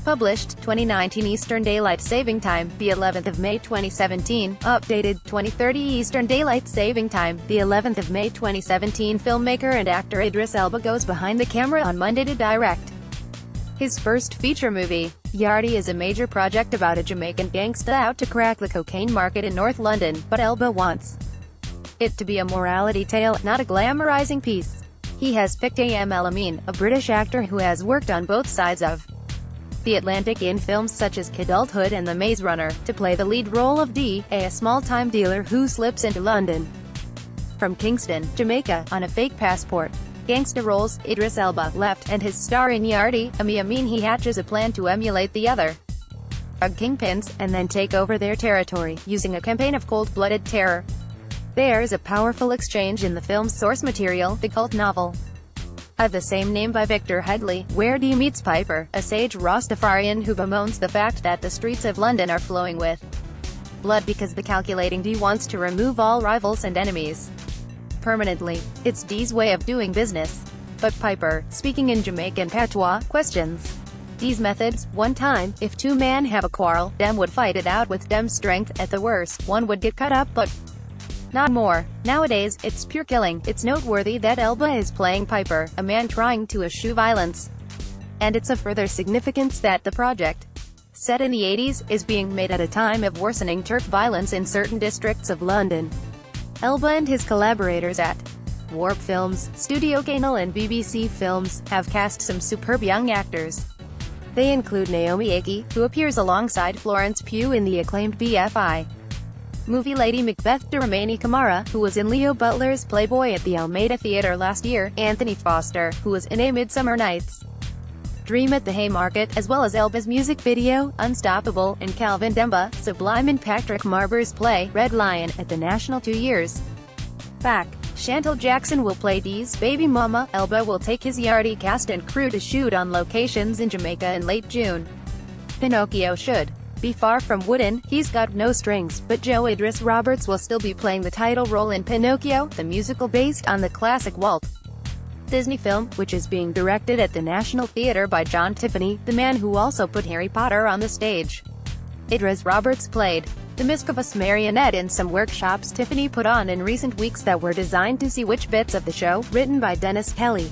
Published, 2019 Eastern Daylight Saving Time, the 11th of May 2017. Updated, 2030 Eastern Daylight Saving Time, the 11th of May 2017. Filmmaker and actor Idris Elba goes behind the camera on Monday to direct his first feature movie. Yardie is a major project about a Jamaican gangsta out to crack the cocaine market in North London, but Elba wants it to be a morality tale, not a glamorizing piece. He has picked A.M. El-Amin, a British actor who has worked on both sides of the Atlantic in films such as Kidulthood and The Maze Runner, to play the lead role of D.A., a small-time dealer who slips into London from Kingston, Jamaica, on a fake passport. Gangsta roles, Idris Elba, left, and his star in Yardie, Amin. He hatches a plan to emulate the other drug kingpins, and then take over their territory, using a campaign of cold-blooded terror. There's a powerful exchange in the film's source material, the cult novel of the same name by Victor Headley, where Dee meets Piper, a sage Rastafarian who bemoans the fact that the streets of London are flowing with blood because the calculating Dee wants to remove all rivals and enemies permanently. It's Dee's way of doing business. But Piper, speaking in Jamaican patois, questions Dee's methods. One time, if two men have a quarrel, them would fight it out with them strength. At the worst, one would get cut up, but not more. Nowadays, it's pure killing. It's noteworthy that Elba is playing Piper, a man trying to eschew violence. And it's of further significance that the project, set in the 80s, is being made at a time of worsening Turk violence in certain districts of London. Elba and his collaborators at Warp Films, Studio Canal and BBC Films, have cast some superb young actors. They include Naomi Ackie, who appears alongside Florence Pugh in the acclaimed BFI movie Lady Macbeth, Dramani Kamara, who was in Leo Butler's Playboy at the Almeida Theatre last year, Anthony Foster, who was in A Midsummer Night's Dream at the Haymarket, as well as Elba's music video, Unstoppable, and Calvin Demba, Sublime in Patrick Marber's play, Red Lion, at the National 2 years back. Chantal Jackson will play Dee's baby mama. Elba will take his Yardie cast and crew to shoot on locations in Jamaica in late June. Pinocchio should be far from wooden. He's got no strings, but Joe Idris Roberts will still be playing the title role in Pinocchio, the musical based on the classic Walt Disney film, which is being directed at the National Theatre by John Tiffany, the man who also put Harry Potter on the stage. Idris Roberts played the mischievous marionette in some workshops Tiffany put on in recent weeks that were designed to see which bits of the show, written by Dennis Kelly,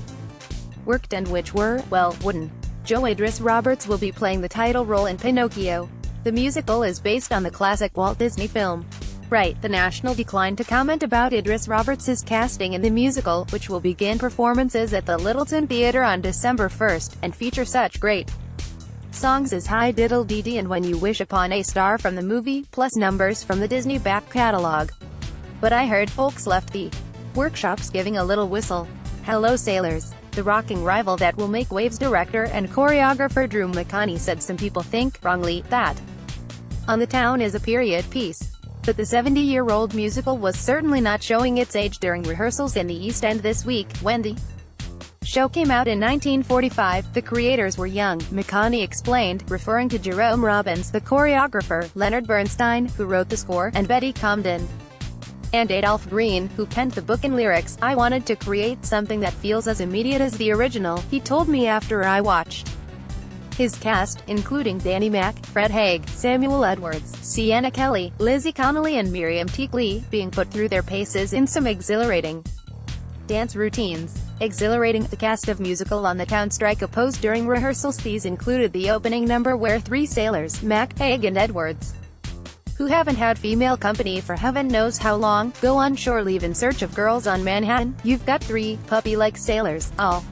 worked and which were, well, wouldn't. Joe Idris Roberts will be playing the title role in Pinocchio. The musical is based on the classic Walt Disney film. Right, the National declined to comment about Idris Roberts' casting in the musical, which will begin performances at the Littleton Theatre on December 1st, and feature such great songs as Hi Diddle Dee Dee and When You Wish Upon a Star from the movie, plus numbers from the Disney back catalog. But I heard folks left the workshops giving a little whistle. Hello Sailors. The rocking rival that will make waves. Director and choreographer Drew McConney said some people think, wrongly, that On the Town is a period piece. But the 70-year-old musical was certainly not showing its age during rehearsals in the East End this week, when the show came out in 1945. The creators were young, McConney explained, referring to Jerome Robbins, the choreographer, Leonard Bernstein, who wrote the score, and Betty Comden and Adolph Green, who penned the book and lyrics. I wanted to create something that feels as immediate as the original, he told me after I watched his cast, including Danny Mac, Fred Haig, Samuel Edwards, Sienna Kelly, Lizzie Connolly and Miriam Teak Lee, being put through their paces in some exhilarating dance routines. Exhilarating. The cast of musical On the Town strike a pose during rehearsals. These included the opening number where three sailors, Mac, Haig and Edwards, who haven't had female company for heaven knows how long, go on shore, leave in search of girls on Manhattan. You've got three puppy-like sailors, all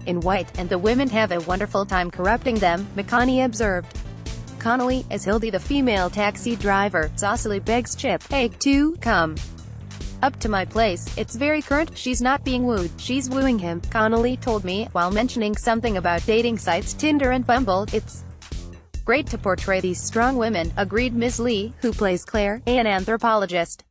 in white, and the women have a wonderful time corrupting them, McConney observed. Connolly, as Hildy the female taxi driver, saucily begs Chip Haig to come up to my place. It's very current, she's not being wooed, she's wooing him, Connolly told me, while mentioning something about dating sites Tinder and Bumble. It's great to portray these strong women, agreed Ms. Lee, who plays Claire, an anthropologist.